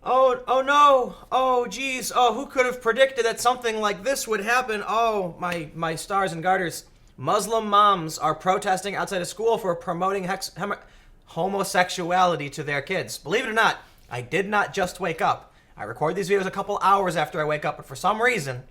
Oh no! Oh geez! Oh, who could have predicted that something like this would happen? Oh, my stars and garters! Muslim moms are protesting outside of school for promoting homosexuality to their kids. Believe it or not, I did not just wake up. I record these videos a couple hours after I wake up, but for some reason,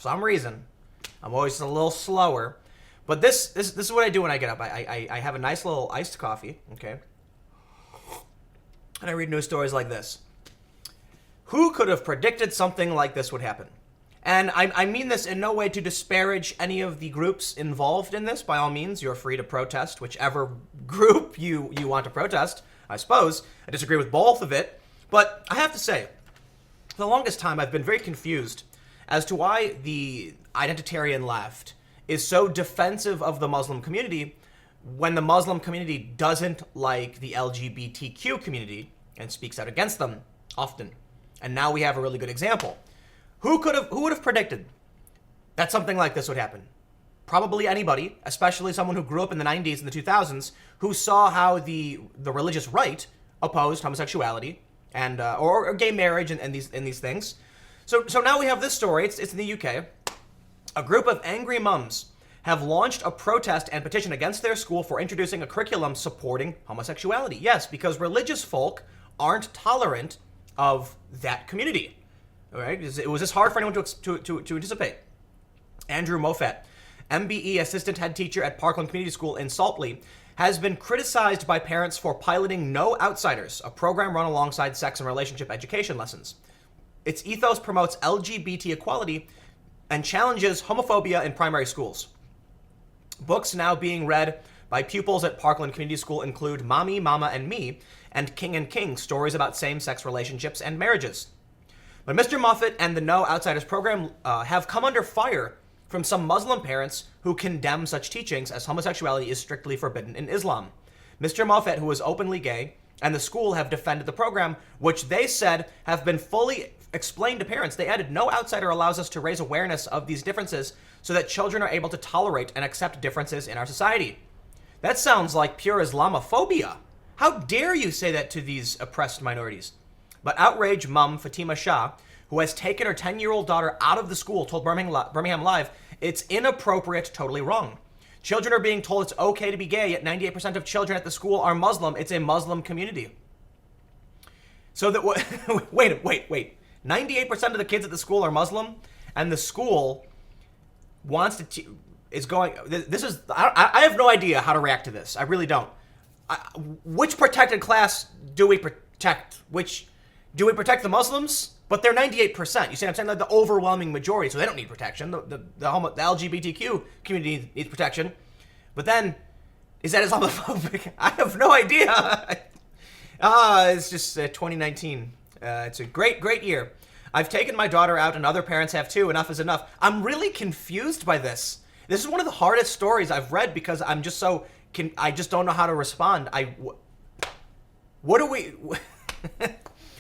I'm always a little slower. But this is what I do when I get up. I have a nice little iced coffee, okay, and I read news stories like this. Who could have predicted something like this would happen? And I mean this in no way to disparage any of the groups involved in this. By all means, you're free to protest whichever group you want to protest, I suppose. I disagree with both of it. But I have to say, for the longest time, I've been very confused as to why the identitarian left is so defensive of the Muslim community when the Muslim community doesn't like the LGBTQ community and speaks out against them often. And now we have a really good example. Who would have predicted that something like this would happen? Probably anybody, especially someone who grew up in the 90s and the 2000s, who saw how the religious right opposed homosexuality and or gay marriage and these things. So now we have this story. It's in the UK. A group of angry mums have launched a protest and petition against their school for introducing a curriculum supporting homosexuality. Yes, because religious folk aren't tolerant of that community. All right, it was just hard for anyone to anticipate. Andrew Moffat, MBE assistant head teacher at Parkland Community School in Saltley, has been criticized by parents for piloting No Outsiders, a program run alongside sex and relationship education lessons. Its ethos promotes LGBT equality and challenges homophobia in primary schools. Books now being read by pupils at Parkland Community School include Mommy, Mama, and Me, and King, stories about same-sex relationships and marriages. But Mr. Moffat and the No Outsiders program have come under fire from some Muslim parents who condemn such teachings as homosexuality is strictly forbidden in Islam. Mr. Moffat, who is openly gay, and the school have defended the program, which they said have been fully explained to parents. They added, No Outsider allows us to raise awareness of these differences so that children are able to tolerate and accept differences in our society. That sounds like pure Islamophobia. How dare you say that to these oppressed minorities? But outraged mum Fatima Shah, who has taken her 10-year-old daughter out of the school, told Birmingham Live, it's inappropriate, totally wrong. Children are being told it's okay to be gay, yet 98% of children at the school are Muslim. It's a Muslim community. So that, wait. 98% of the kids at the school are Muslim, and the school wants to, is going, this is, I have no idea how to react to this. I really don't. Which protected class do we protect? Do we protect the Muslims? But they're 98%. You see what I'm saying? They're the overwhelming majority, so they don't need protection. The LGBTQ community needs protection. But then, is that Islamophobic? I have no idea. It's just 2019. It's a great year. I've taken my daughter out, and other parents have too. Enough is enough. I'm really confused by this. This is one of the hardest stories I've read because I'm just so... I just don't know how to respond. What do we...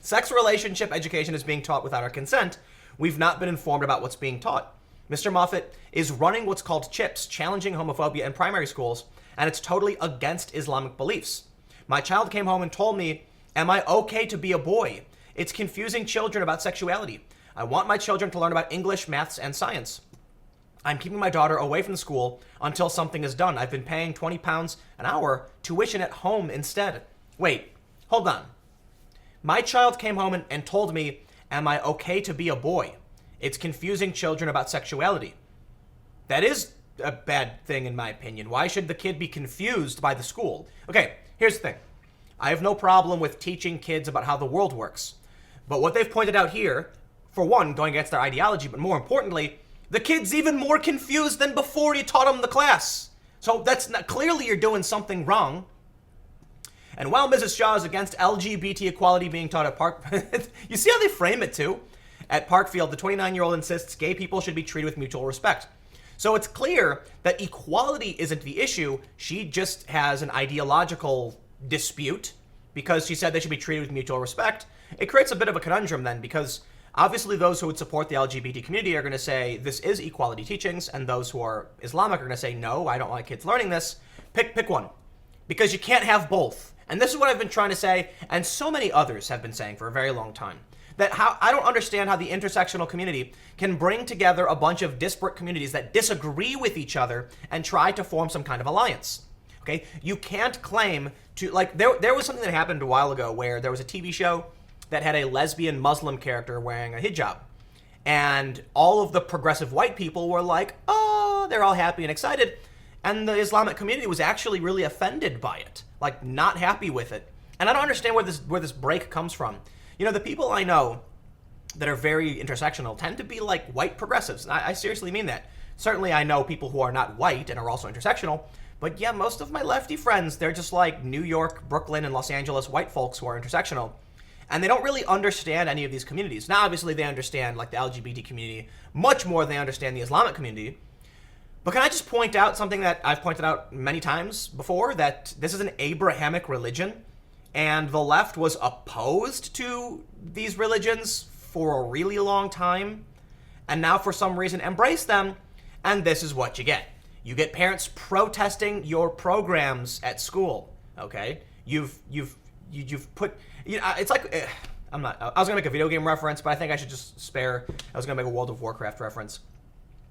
Sex relationship education is being taught without our consent. We've not been informed about what's being taught. Mr. Moffat is running what's called CHIPS, challenging homophobia in primary schools, and it's totally against Islamic beliefs. My child came home and told me, am I okay to be a boy? It's confusing children about sexuality. I want my children to learn about English, maths, and science. I'm keeping my daughter away from school until something is done. I've been paying £20 an hour tuition at home instead. Wait, hold on. My child came home and told me, am I okay to be a boy? It's confusing children about sexuality. That is a bad thing in my opinion. Why should the kid be confused by the school? Okay, here's the thing. I have no problem with teaching kids about how the world works. But what they've pointed out here, for one, going against their ideology, but more importantly, the kid's even more confused than before you taught him the class. So that's not, clearly you're doing something wrong. And while Mrs. Shaw is against LGBT equality being taught at Park... you see how they frame it, too? At Parkfield, the 29-year-old insists gay people should be treated with mutual respect. So it's clear that equality isn't the issue. She just has an ideological dispute because she said they should be treated with mutual respect. It creates a bit of a conundrum then, because obviously those who would support the LGBT community are going to say this is equality teachings, and those who are Islamic are going to say, no, I don't like kids learning this. Pick one. Because you can't have both. And this is what I've been trying to say, and so many others have been saying for a very long time. That how I don't understand how the intersectional community can bring together a bunch of disparate communities that disagree with each other and try to form some kind of alliance. Okay? You can't claim to, like, there was something that happened a while ago where there was a TV show that had a lesbian Muslim character wearing a hijab. And all of the progressive white people were like, oh, they're all happy and excited. And the Islamic community was actually really offended by it, like not happy with it. And I don't understand where this break comes from. You know, the people I know that are very intersectional tend to be like white progressives. I seriously mean that. Certainly I know people who are not white and are also intersectional. But yeah, most of my lefty friends, they're just like New York, Brooklyn, and Los Angeles white folks who are intersectional. And they don't really understand any of these communities. Now, obviously, they understand like the LGBT community much more than they understand the Islamic community. But can I just point out something that I've pointed out many times before, that this is an Abrahamic religion, and the left was opposed to these religions for a really long time, and now for some reason embrace them, and this is what you get. You get parents protesting your programs at school, okay? You've put, you know, it's like, I was gonna make a video game reference, but I think I should just spare, I was gonna make a World of Warcraft reference.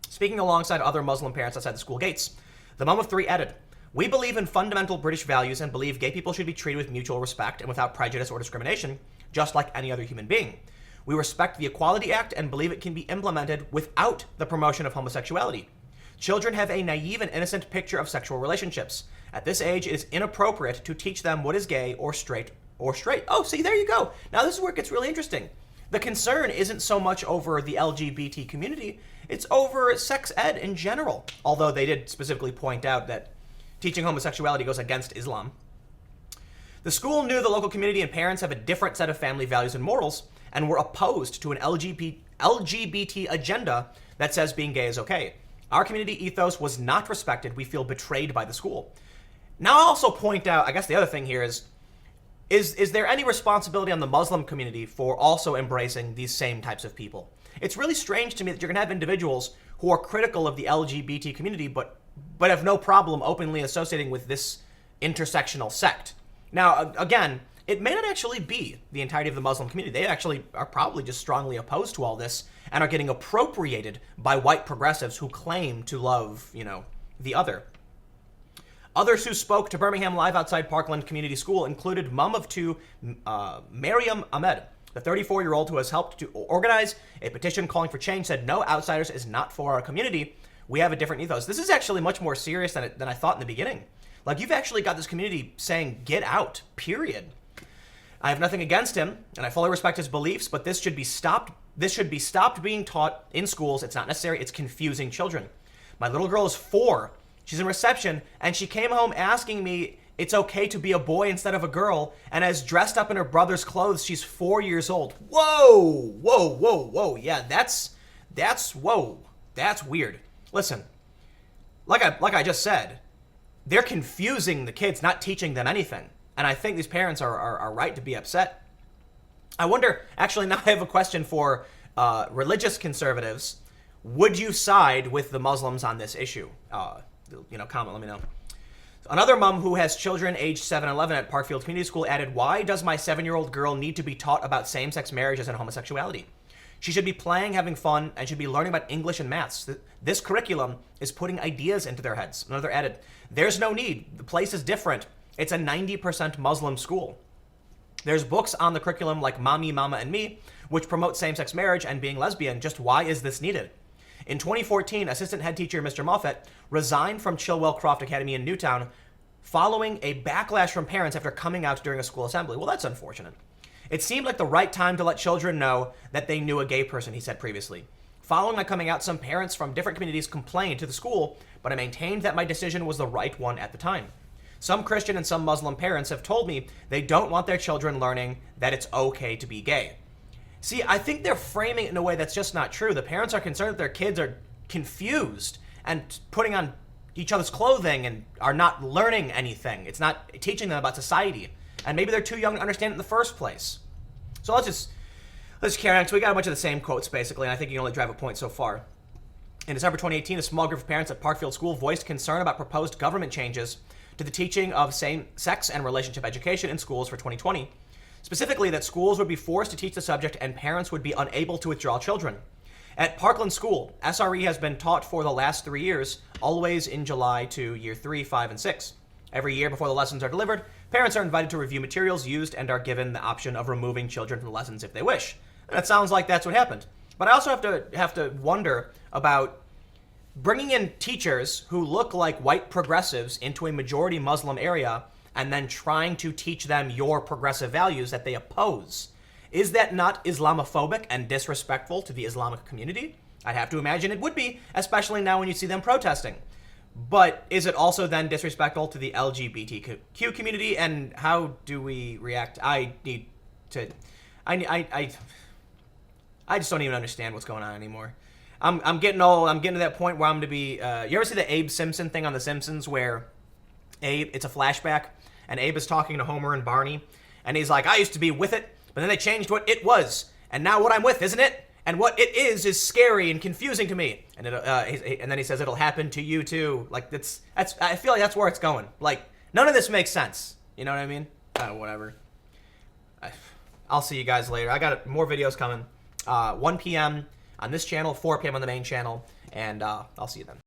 Speaking alongside other Muslim parents outside the school gates, the mom of three added, "We believe in fundamental British values and believe gay people should be treated with mutual respect and without prejudice or discrimination, just like any other human being. We respect the Equality Act and believe it can be implemented without the promotion of homosexuality. Children have a naive and innocent picture of sexual relationships. At this age, it is inappropriate to teach them what is gay or straight. Oh, see, there you go. Now this is where it gets really interesting. The concern isn't so much over the LGBT community, it's over sex ed in general. Although they did specifically point out that teaching homosexuality goes against Islam. The school knew the local community and parents have a different set of family values and morals, and were opposed to an LGBT agenda that says being gay is okay. Our community ethos was not respected. We feel betrayed by the school." Now I'll also point out, I guess the other thing here is there any responsibility on the Muslim community for also embracing these same types of people? It's really strange to me that you're going to have individuals who are critical of the LGBT community, but have no problem openly associating with this intersectional sect. Now, again, it may not actually be the entirety of the Muslim community. They actually are probably just strongly opposed to all this and are getting appropriated by white progressives who claim to love, you know, the other. Others who spoke to Birmingham Live outside Parkland Community School included mom of two, Mariam Ahmed, the 34-year-old who has helped to organize a petition calling for change, said, "No, outsiders is not for our community. We have a different ethos." This is actually much more serious than I thought in the beginning. Like, you've actually got this community saying, get out, period. I have nothing against him, and I fully respect his beliefs, but this should be stopped. This should be stopped being taught in schools. It's not necessary. It's confusing children. My little girl is 4. She's in reception, and she came home asking me it's okay to be a boy instead of a girl, and as dressed up in her brother's clothes, she's 4 years old. Whoa, whoa, whoa, whoa. Yeah, that's whoa. That's weird. Listen, like I just said, they're confusing the kids, not teaching them anything. And I think these parents are right to be upset. I wonder, actually, now I have a question for religious conservatives. Would you side with the Muslims on this issue? Comment, let me know. Another mom who has children aged 7 and 11 at Parkfield Community School added, "Why does my 7-year-old girl need to be taught about same-sex marriages and homosexuality? She should be playing, having fun, and should be learning about English and maths. This curriculum is putting ideas into their heads." Another added, "There's no need. The place is different. It's a 90% Muslim school. There's books on the curriculum like Mommy, Mama, and Me, which promote same-sex marriage and being lesbian. Just why is this needed?" In 2014, assistant head teacher Mr. Moffett resigned from Chilwell Croft Academy in Newtown following a backlash from parents after coming out during a school assembly. Well, that's unfortunate. "It seemed like the right time to let children know that they knew a gay person," he said previously. "Following my coming out, some parents from different communities complained to the school, but I maintained that my decision was the right one at the time. Some Christian and some Muslim parents have told me they don't want their children learning that it's okay to be gay." See, I think they're framing it in a way that's just not true. The parents are concerned that their kids are confused and putting on each other's clothing and are not learning anything. It's not teaching them about society. And maybe they're too young to understand it in the first place. So let's carry on. So we got a bunch of the same quotes, basically, and I think you can only drive a point so far. In December 2018, a small group of parents at Parkfield School voiced concern about proposed government changes to to the teaching of same-sex and relationship education in schools for 2020. Specifically, that schools would be forced to teach the subject and parents would be unable to withdraw children. At Parkland School, SRE has been taught for the last 3 years, always in July to year 3, 5, and 6. Every year before the lessons are delivered, parents are invited to review materials used and are given the option of removing children from the lessons if they wish. And it sounds like that's what happened. But I also have to wonder about bringing in teachers who look like white progressives into a majority Muslim area and then trying to teach them your progressive values that they oppose. Is that not Islamophobic and disrespectful to the Islamic community? I'd have to imagine it would be, especially now when you see them protesting. But is it also then disrespectful to the LGBTQ community, and how do we react? I just don't even understand what's going on anymore. I'm getting to that point where I'm going to be, you ever see the Abe Simpson thing on The Simpsons where it's a flashback, and Abe is talking to Homer and Barney, and he's like, I used to be with it, but then they changed what it was, and now what I'm with isn't it? And what it is scary and confusing to me. And and then he says it'll happen to you too. Like that's I feel like that's where it's going. Like none of this makes sense. You know what I mean? Whatever. I'll see you guys later. I got more videos coming. 1 p.m. on this channel, 4 p.m. on the main channel, and I'll see you then.